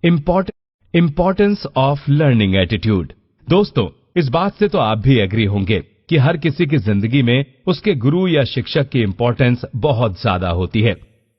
Importance of learning attitude. दोस्तों, इस बात से तो आप भी एग्री होंगे कि हर किसी की जिंदगी में उसके गुरु या शिक्षक की इम्पोर्टेंस बहुत ज्यादा होती है।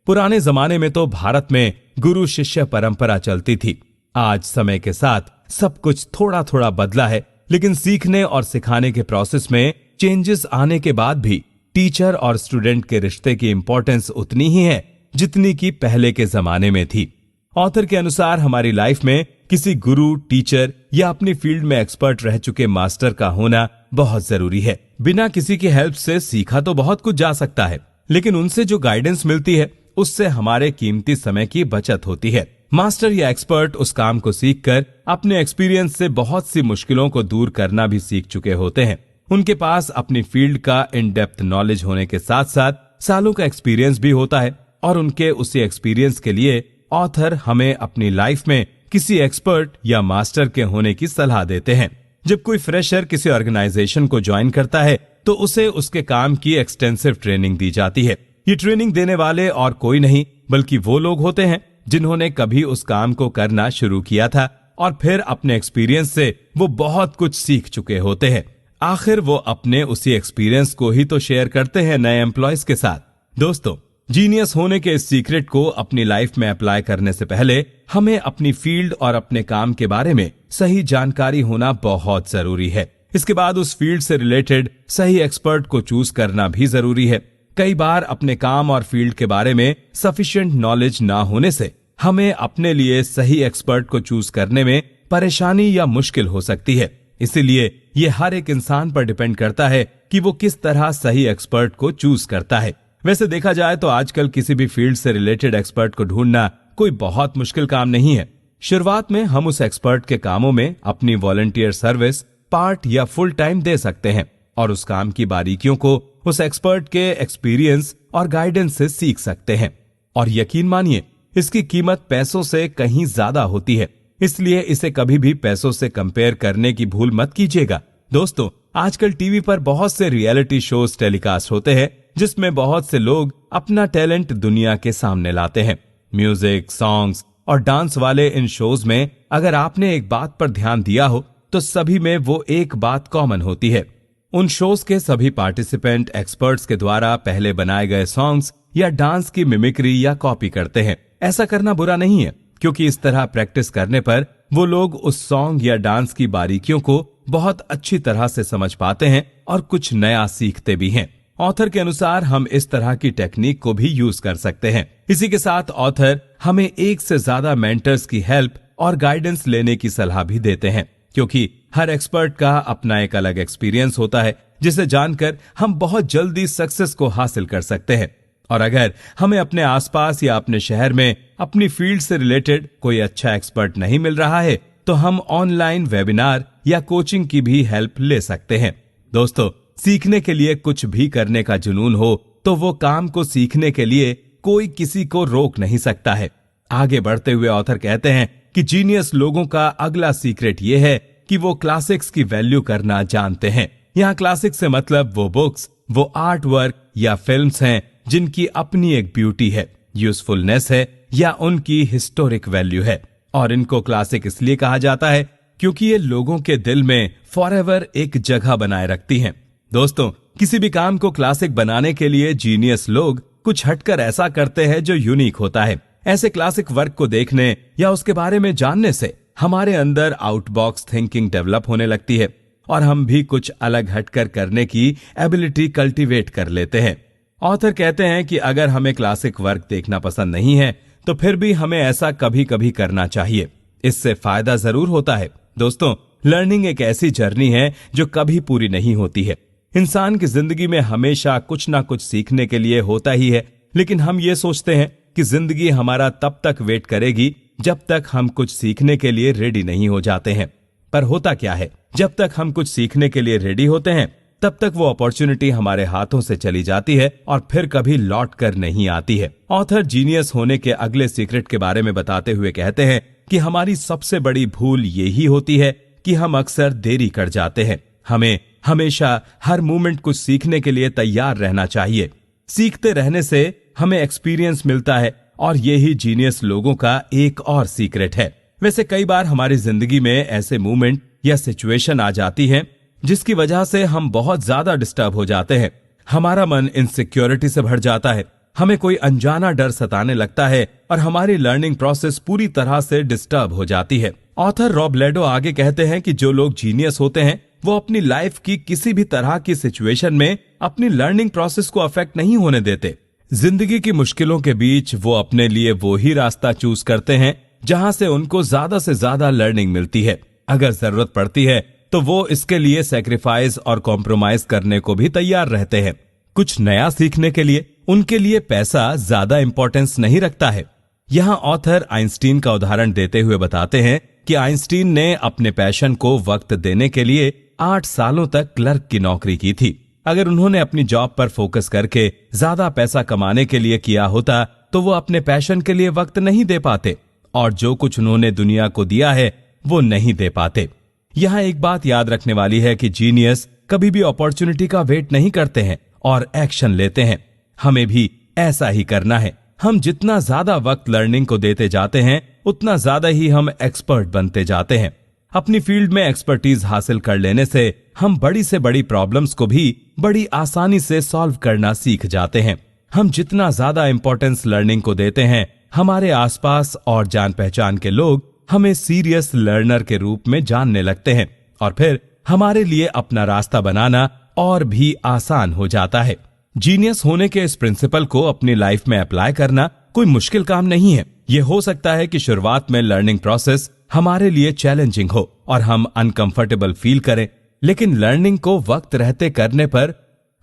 पुराने जमाने में तो भारत में गुरु शिष्य परंपरा चलती थी। आज समय के साथ सब कुछ थोड़ा थोड़ा बदला है, लेकिन सीखने और सिखाने के प्रोसेस में चेंजेस आने के बाद भी टीचर और स्टूडेंट के रिश्ते की इम्पोर्टेंस उतनी ही है जितनी कि पहले के जमाने में थी। ऑथर के अनुसार हमारी लाइफ में किसी गुरु, टीचर या अपनी फील्ड में एक्सपर्ट रह चुके मास्टर का होना बहुत जरूरी है। बिना किसी की हेल्प से सीखा तो बहुत कुछ जा सकता है, लेकिन उनसे जो गाइडेंस मिलती है उससे हमारे कीमती समय की बचत होती है। मास्टर या एक्सपर्ट उस काम को सीखकर अपने एक्सपीरियंस से बहुत सी मुश्किलों को दूर करना भी सीख चुके होते हैं। उनके पास अपनी फील्ड का इन डेप्थ नॉलेज होने के साथ साथ सालों का एक्सपीरियंस भी होता है, और उनके उसी एक्सपीरियंस के लिए ऑथर हमें अपनी लाइफ में किसी एक्सपर्ट या मास्टर के होने की सलाह देते हैं। जब कोई फ्रेशर किसी ऑर्गेनाइजेशन को ज्वाइन करता है तो उसे उसके काम की एक्सटेंसिव ट्रेनिंग दी जाती है। ये ट्रेनिंग देने वाले और कोई नहीं बल्कि वो लोग होते हैं जिन्होंने कभी उस काम को करना शुरू किया था और फिर अपने एक्सपीरियंस से वो बहुत कुछ सीख चुके होते हैं। आखिर वो अपने उसी एक्सपीरियंस को ही तो शेयर करते हैं नए एम्प्लॉयज के साथ। दोस्तों, जीनियस होने के इस सीक्रेट को अपनी लाइफ में अप्लाई करने से पहले हमें अपनी फील्ड और अपने काम के बारे में सही जानकारी होना बहुत जरूरी है। इसके बाद उस फील्ड से रिलेटेड सही एक्सपर्ट को चूज करना भी जरूरी है। कई बार अपने काम और फील्ड के बारे में सफिशिएंट नॉलेज ना होने से हमें अपने लिए सही एक्सपर्ट को चूज करने में परेशानी या मुश्किल हो सकती है। इसीलिए ये हर एक इंसान पर डिपेंड करता है कि वो किस तरह सही एक्सपर्ट को चूज करता है। वैसे देखा जाए तो आजकल किसी भी फील्ड से रिलेटेड एक्सपर्ट को ढूंढना कोई बहुत मुश्किल काम नहीं है। शुरुआत में हम उस एक्सपर्ट के कामों में अपनी वॉलंटियर सर्विस, पार्ट या फुल टाइम दे सकते हैं और उस काम की बारीकियों को उस एक्सपर्ट के एक्सपीरियंस और गाइडेंस से सीख सकते हैं। और यकीन मानिए, इसकी कीमत पैसों से कहीं ज्यादा होती है, इसलिए इसे कभी भी पैसों से कंपेयर करने की भूल मत कीजिएगा। दोस्तों, आजकल टीवी पर बहुत से रियलिटी शोज टेलीकास्ट होते हैं जिसमें बहुत से लोग अपना टैलेंट दुनिया के सामने लाते हैं। म्यूजिक, सॉन्ग्स और डांस वाले इन शोज में अगर आपने एक बात पर ध्यान दिया हो तो सभी में वो एक बात कॉमन होती है। उन शोज के सभी पार्टिसिपेंट एक्सपर्ट्स के द्वारा पहले बनाए गए सॉन्ग्स या डांस की मिमिक्री या कॉपी करते हैं। ऐसा करना बुरा नहीं है, क्योंकि इस तरह प्रैक्टिस करने पर वो लोग उस सॉन्ग या डांस की बारीकियों को बहुत अच्छी तरह से समझ पाते हैं और कुछ नया सीखते भी हैं। ऑथर के अनुसार हम इस तरह की टेक्निक को भी यूज कर सकते हैं। इसी के साथ ऑथर हमें एक से ज्यादा मेंटर्स की हेल्प और गाइडेंस लेने की सलाह भी देते हैं, क्योंकि हर एक्सपर्ट का अपना एक अलग एक्सपीरियंस होता है जिसे जानकर हम बहुत जल्दी सक्सेस को हासिल कर सकते हैं। और अगर हमें अपने आसपास या अपने शहर में अपनी फील्ड से रिलेटेड कोई अच्छा एक्सपर्ट नहीं मिल रहा है तो हम ऑनलाइन वेबिनार या कोचिंग की भी हेल्प ले सकते हैं। दोस्तों, सीखने के लिए कुछ भी करने का जुनून हो तो वो काम को सीखने के लिए कोई किसी को रोक नहीं सकता है। आगे बढ़ते हुए ऑथर कहते हैं कि जीनियस लोगों का अगला सीक्रेट ये है कि वो क्लासिक्स की वैल्यू करना जानते हैं। यहाँ क्लासिक्स से मतलब वो बुक्स, वो आर्ट वर्क या फिल्म्स हैं जिनकी अपनी एक ब्यूटी है, यूजफुलनेस है या उनकी हिस्टोरिक वैल्यू है। और इनको क्लासिक इसलिए कहा जाता है क्योंकि ये लोगों के दिल में फॉरएवर एक जगह बनाए रखती हैं। दोस्तों, किसी भी काम को क्लासिक बनाने के लिए जीनियस लोग कुछ हटकर ऐसा करते हैं जो यूनिक होता है। ऐसे क्लासिक वर्क को देखने या उसके बारे में जानने से हमारे अंदर आउटबॉक्स थिंकिंग डेवलप होने लगती है और हम भी कुछ अलग हटकर करने की एबिलिटी कल्टीवेट कर लेते हैं। ऑथर कहते हैं कि अगर हमें क्लासिक वर्क देखना पसंद नहीं है तो फिर भी हमें ऐसा कभी कभी करना चाहिए। इससे फायदा जरूर होता है। दोस्तों, लर्निंग एक ऐसी जर्नी है जो कभी पूरी नहीं होती है। इंसान की जिंदगी में हमेशा कुछ ना कुछ सीखने के लिए होता ही है, लेकिन हम ये सोचते हैं कि जिंदगी हमारा तब तक वेट करेगी जब तक हम कुछ सीखने के लिए रेडी नहीं हो जाते हैं। पर होता क्या है, जब तक हम कुछ सीखने के लिए रेडी होते हैं तब तक वो अपॉर्चुनिटी हमारे हाथों से चली जाती है और फिर कभी लौट कर नहीं आती है। ऑथर जीनियस होने के अगले सीक्रेट के बारे में बताते हुए कहते हैं कि हमारी सबसे बड़ी भूल यही होती है कि हम अक्सर देरी कर जाते हैं। हमें हमेशा हर मोमेंट कुछ सीखने के लिए तैयार रहना चाहिए। सीखते रहने से हमें एक्सपीरियंस मिलता है और यही जीनियस लोगों का एक और सीक्रेट है। वैसे कई बार हमारी जिंदगी में ऐसे मूवमेंट या सिचुएशन आ जाती है जिसकी वजह से हम बहुत ज्यादा डिस्टर्ब हो जाते हैं। हमारा मन इनसिक्योरिटी से भर जाता है, हमें कोई अनजाना डर सताने लगता है और हमारी लर्निंग प्रोसेस पूरी तरह से डिस्टर्ब हो जाती है। ऑथर रॉबलेडो आगे कहते हैं कि जो लोग जीनियस होते हैं वो अपनी लाइफ की किसी भी तरह की सिचुएशन में अपनी लर्निंग प्रोसेस को अफेक्ट नहीं होने देते। जिंदगी की मुश्किलों के बीच वो अपने लिए वो ही रास्ता चूज करते हैं जहां से उनको ज्यादा से ज्यादा लर्निंग मिलती है। अगर जरूरत पड़ती है तो वो इसके लिए सैक्रिफाइस और कॉम्प्रोमाइज करने को भी तैयार रहते हैं। कुछ नया सीखने के लिए उनके लिए पैसा ज्यादा इंपॉर्टेंस नहीं रखता है। यहाँ ऑथर आइंस्टीन का उदाहरण देते हुए बताते हैं कि आइंस्टीन ने अपने पैशन को वक्त देने के लिए 8 सालों तक क्लर्क की नौकरी की थी। अगर उन्होंने अपनी जॉब पर फोकस करके ज्यादा पैसा कमाने के लिए किया होता तो वो अपने पैशन के लिए वक्त नहीं दे पाते और जो कुछ उन्होंने दुनिया को दिया है वो नहीं दे पाते। यहाँ एक बात याद रखने वाली है कि जीनियस कभी भी अपॉर्चुनिटी का वेट नहीं करते हैं और एक्शन लेते हैं। हमें भी ऐसा ही करना है। हम जितना ज्यादा वक्त लर्निंग को देते जाते हैं उतना ज्यादा ही हम एक्सपर्ट बनते जाते हैं। अपनी फील्ड में एक्सपर्टीज हासिल कर लेने से हम बड़ी से बड़ी प्रॉब्लम्स को भी बड़ी आसानी से सॉल्व करना सीख जाते हैं। हम जितना ज्यादा इंपॉर्टेंस लर्निंग को देते हैं हमारे आसपास और जान पहचान के लोग हमें सीरियस लर्नर के रूप में जानने लगते हैं और फिर हमारे लिए अपना रास्ता बनाना और भी आसान हो जाता है। जीनियस होने के इस प्रिंसिपल को अपनी लाइफ में अप्लाई करना कोई मुश्किल काम नहीं है। ये हो सकता है कि शुरुआत में लर्निंग प्रोसेस हमारे लिए चैलेंजिंग हो और हम अनकंफर्टेबल फील करें, लेकिन लर्निंग को वक्त रहते करने पर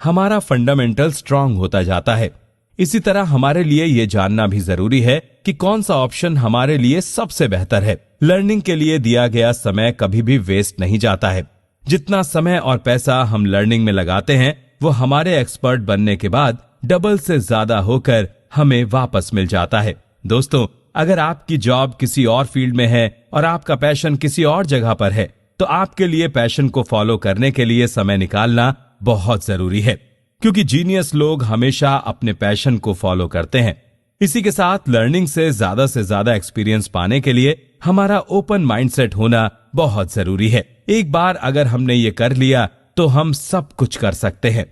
हमारा फंडामेंटल स्ट्रांग होता जाता है। इसी तरह हमारे लिए ये जानना भी जरूरी है कि कौन सा ऑप्शन हमारे लिए सबसे बेहतर है। लर्निंग के लिए दिया गया समय कभी भी वेस्ट नहीं जाता है। जितना समय और पैसा हम लर्निंग में लगाते हैं वो हमारे एक्सपर्ट बनने के बाद डबल से ज्यादा होकर हमें वापस मिल जाता है। दोस्तों, अगर आपकी जॉब किसी और फील्ड में है और आपका पैशन किसी और जगह पर है तो आपके लिए पैशन को फॉलो करने के लिए समय निकालना बहुत जरूरी है, क्योंकि जीनियस लोग हमेशा अपने पैशन को फॉलो करते हैं। इसी के साथ लर्निंग से ज्यादा एक्सपीरियंस पाने के लिए हमारा ओपन माइंडसेट होना बहुत जरूरी है। एक बार अगर हमने ये कर लिया तो हम सब कुछ कर सकते हैं।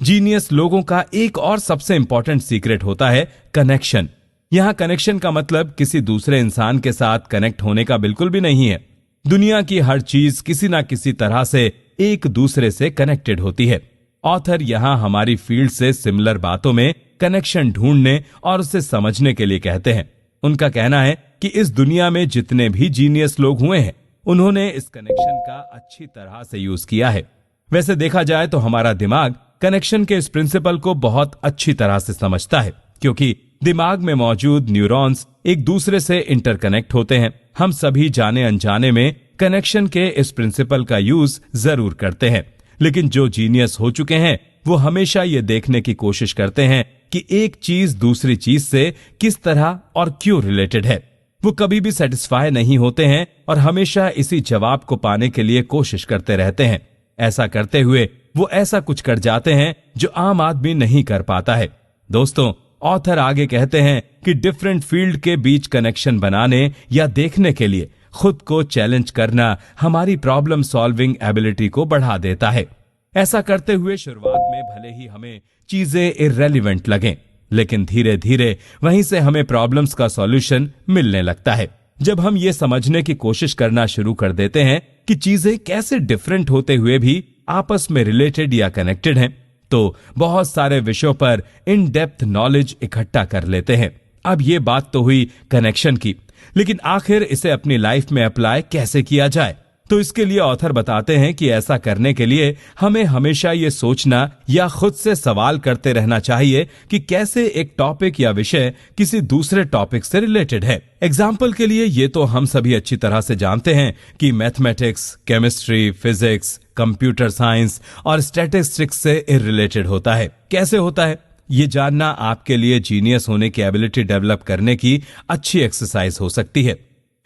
जीनियस लोगों का एक और सबसे इंपॉर्टेंट सीक्रेट होता है कनेक्शन। यहाँ कनेक्शन का मतलब किसी दूसरे इंसान के साथ कनेक्ट होने का बिल्कुल भी नहीं है। दुनिया की हर चीज किसी ना किसी तरह से एक दूसरे से कनेक्टेड होती है। ऑथर यहाँ हमारी फील्ड से सिमिलर बातों में कनेक्शन ढूंढने और उसे समझने के लिए कहते हैं। उनका कहना है कि इस दुनिया में जितने भी जीनियस लोग हुए हैं उन्होंने इस कनेक्शन का अच्छी तरह से यूज किया है। वैसे देखा जाए तो हमारा दिमाग कनेक्शन के इस प्रिंसिपल को बहुत अच्छी तरह से समझता है, क्योंकि दिमाग में मौजूद न्यूरॉन्स एक दूसरे से इंटरकनेक्ट होते हैं। हम सभी जाने अनजाने में कनेक्शन के इस प्रिंसिपल का यूज जरूर करते हैं, लेकिन जो जीनियस हो चुके हैं वो हमेशा ये देखने की कोशिश करते हैं कि एक चीज दूसरी चीज से किस तरह और क्यों रिलेटेड है। वो कभी भी सेटिस्फाई नहीं होते हैं और हमेशा इसी जवाब को पाने के लिए कोशिश करते रहते हैं। ऐसा करते हुए वो ऐसा कुछ कर जाते हैं जो आम आदमी नहीं कर पाता है। दोस्तों, ऑथर आगे कहते हैं कि डिफरेंट फील्ड के बीच कनेक्शन बनाने या देखने के लिए खुद को चैलेंज करना हमारी प्रॉब्लम सॉल्विंग एबिलिटी को बढ़ा देता है। ऐसा करते हुए शुरुआत में भले ही हमें चीजें इररेलेवेंट लगें, लेकिन धीरे धीरे वहीं से हमें प्रॉब्लम्स का सॉल्यूशन मिलने लगता है। जब हम ये समझने की कोशिश करना शुरू कर देते हैं कि चीजें कैसे डिफरेंट होते हुए भी आपस में रिलेटेड या कनेक्टेड हैं, तो बहुत सारे विषयों पर इन डेप्थ नॉलेज इकट्ठा कर लेते हैं। अब ये बात तो हुई कनेक्शन की, लेकिन आखिर इसे अपनी लाइफ में अप्लाई कैसे किया जाए? तो इसके लिए ऑथर बताते हैं कि ऐसा करने के लिए हमें हमेशा ये सोचना या खुद से सवाल करते रहना चाहिए कि कैसे एक टॉपिक या विषय किसी दूसरे टॉपिक से रिलेटेड है। एग्जाम्पल के लिए ये तो हम सभी अच्छी तरह से जानते हैं कि mathematics, chemistry, physics, computer science और स्टैटिस्टिक्स से इररिलेटेड होता है। कैसे होता है ये जानना आपके लिए जीनियस होने की एबिलिटी डेवलप करने की अच्छी एक्सरसाइज हो सकती है।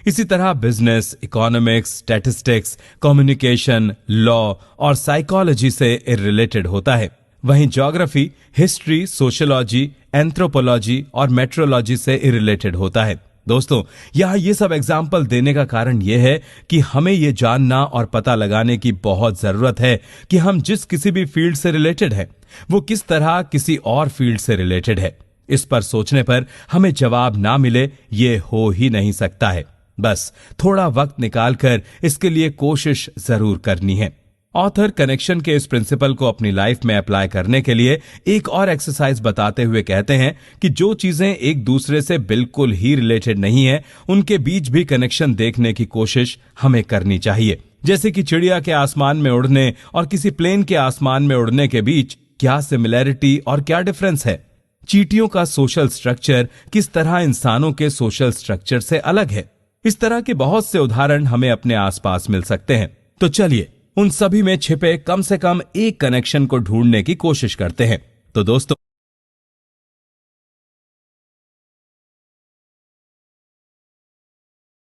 इसी तरह business, economics, statistics, communication, law और साइकोलॉजी से इररिलेटेड होता है। वहीं ज्योग्राफी, हिस्ट्री, सोशियोलॉजी, एंथ्रोपोलॉजी और मेट्रोलॉजी से इररिलेटेड होता है। दोस्तों, यहां ये सब एग्जाम्पल देने का कारण यह है कि हमें यह जानना और पता लगाने की बहुत जरूरत है कि हम जिस किसी भी फील्ड से रिलेटेड है वो किस तरह किसी और फील्ड से रिलेटेड है। इस पर सोचने पर हमें जवाब ना मिले ये हो ही नहीं सकता है। बस थोड़ा वक्त निकालकर इसके लिए कोशिश जरूर करनी है। ऑथर कनेक्शन के इस प्रिंसिपल को अपनी लाइफ में अप्लाई करने के लिए एक और एक्सरसाइज बताते हुए कहते हैं कि जो चीजें एक दूसरे से बिल्कुल ही रिलेटेड नहीं है उनके बीच भी कनेक्शन देखने की कोशिश हमें करनी चाहिए। जैसे कि चिड़िया के आसमान में उड़ने और किसी प्लेन के आसमान में उड़ने के बीच क्या सिमिलैरिटी और क्या डिफरेंस है। चींटियों का सोशल स्ट्रक्चर किस तरह इंसानों के सोशल स्ट्रक्चर से अलग है। इस तरह के बहुत से उदाहरण हमें अपने आसपास मिल सकते हैं। तो चलिए उन सभी में छिपे कम से कम एक कनेक्शन को ढूंढने की कोशिश करते हैं। तो दोस्तों,